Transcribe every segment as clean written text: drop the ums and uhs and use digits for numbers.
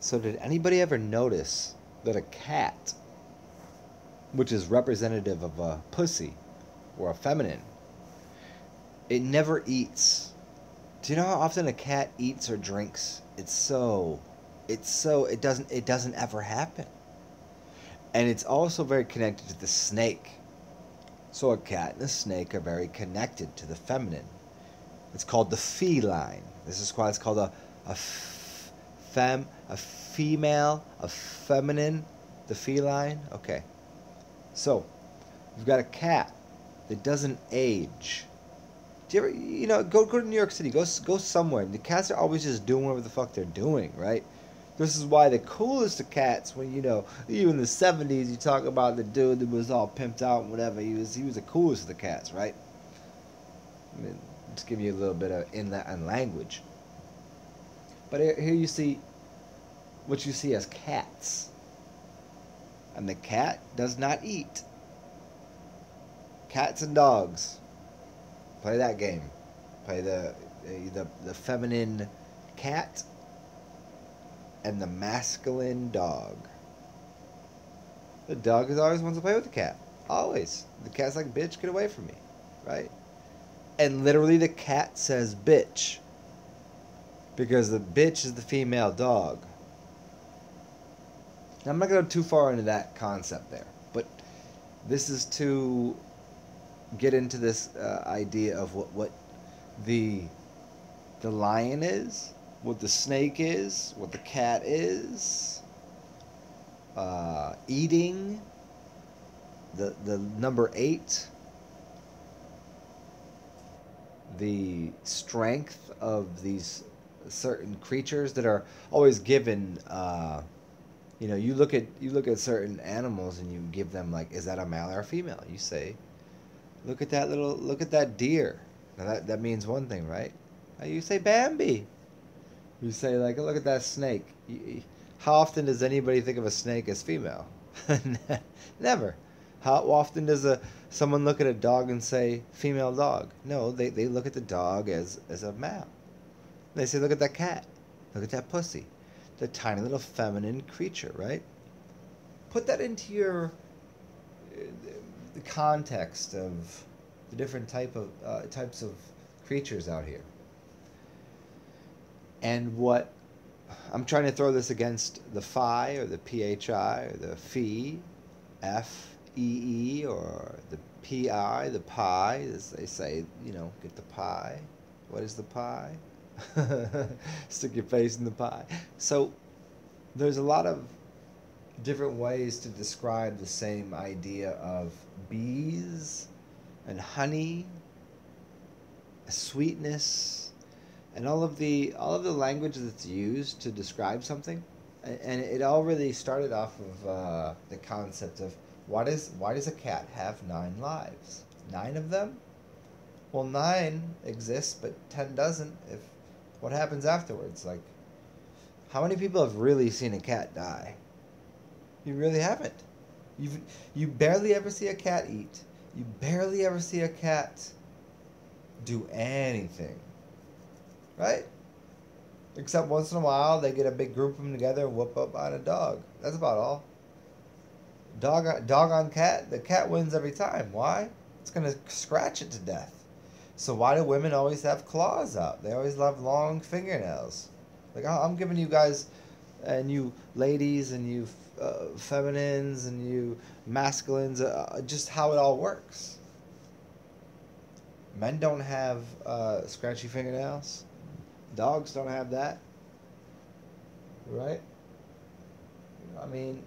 So did anybody ever notice that a cat, which is representative of a pussy or a feminine, it never eats? Do you know how often a cat eats or drinks? It doesn't ever happen. And it's also very connected to the snake. So a cat and a snake are very connected to the feminine. It's called the feline. This is why it's called a female, a feminine, the feline. Okay. So, you've got a cat that doesn't age. Do you ever, go to New York City, go somewhere. The cats are always just doing whatever the fuck they're doing, right? This is why the coolest of cats, when you in the '70s, you talk about the dude that was all pimped out and whatever. He was the coolest of the cats, right? I mean, just give you a little bit of in that and language. But here you see what you see as cats, and the cat does not eat. Cats and dogs. Play that game. Play the feminine cat and the masculine dog. The dog is always wants to play with the cat. Always. The cat's like, bitch, get away from me. Right? And literally the cat says bitch. Because the bitch is the female dog. Now, I'm not going to go too far into that concept there. But this is to get into this idea of what the lion is, what the snake is, what the cat is, eating, the number 8, the strength of these certain creatures that are always given. You look at certain animals and you give them, like, is that a male or a female? You say, look at that deer. Now that means one thing, right? You say Bambi. You say, like, look at that snake. How often does anybody think of a snake as female? Never. How often does someone look at a dog and say female dog? No, they look at the dog as a male. They say, look at that cat. Look at that pussy. The tiny little feminine creature, right? Put that into the context of the different types of creatures out here. And what I'm trying to throw this against the phi or the phi or the phi, FEE, or the PI, the pi, as they say, get the pie. What is the pie? Stick your face in the pie. So there's a lot of different ways to describe the same idea of bees and honey, sweetness, and all of the language that's used to describe something. And it all really started off of the concept of why does a cat have 9 lives? 9 of them? Well, 9 exists, but 10 doesn't. What happens afterwards? Like, how many people have really seen a cat die? You really haven't. You barely ever see a cat eat. You barely ever see a cat do anything. Right? Except once in a while they get a big group of them together and whoop up on a dog. That's about all. Dog on cat, the cat wins every time. Why? It's going to scratch it to death. So why do women always have claws out? They always have long fingernails. Like, I'm giving you guys, and you ladies, and you feminines, and you masculines, just how it all works. Men don't have scratchy fingernails. Dogs don't have that. Right? I mean,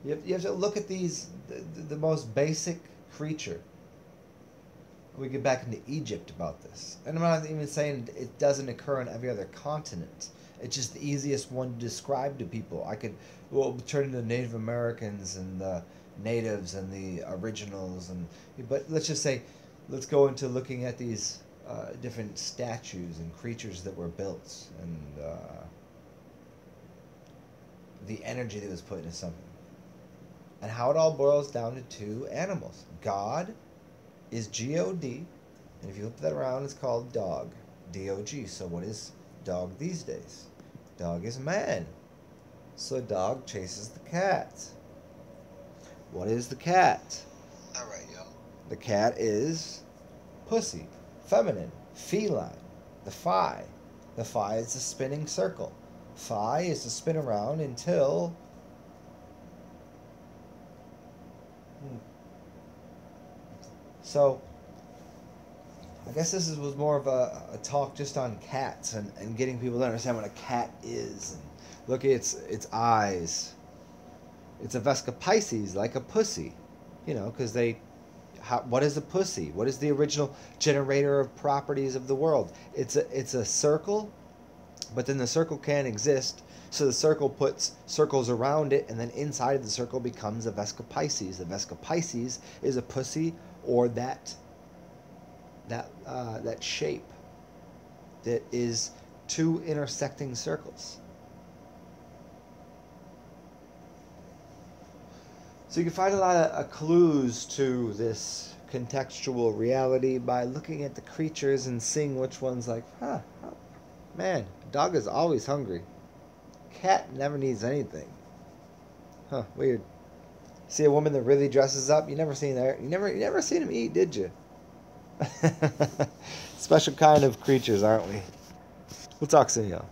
you have to look at the most basic creature. We get back into Egypt about this. And I'm not even saying it doesn't occur on every other continent. It's just the easiest one to describe to people. We'll turn to the Native Americans and the natives and the originals. But let's just say, let's go into looking at these different statues and creatures that were built and the energy that was put into something. And how it all boils down to 2 animals. God is G-O-D, and if you flip that around, it's called dog, D-O-G. So what is dog these days? Dog is man. So dog chases the cat. What is the cat? Alright, yo. The cat is pussy, feminine, feline. The phi. The phi is a spinning circle. Phi is to spin around until... So, I guess was more of a talk just on cats and getting people to understand what a cat is. And look at its eyes. It's a Vesca Pisces, like a pussy. You know, because what is a pussy? What is the original generator of properties of the world? It's a circle, but then the circle can't exist, so the circle puts circles around it, and then inside of the circle becomes a Vesca Pisces. The Vesca Pisces is a pussy, or that shape that is two intersecting circles. So you can find a lot of clues to this contextual reality by looking at the creatures and seeing which one's like, man, dog is always hungry. Cat never needs anything. Weird. See a woman that really dresses up? You never seen him eat, did you? Special kind of creatures, aren't we? We'll talk soon, y'all.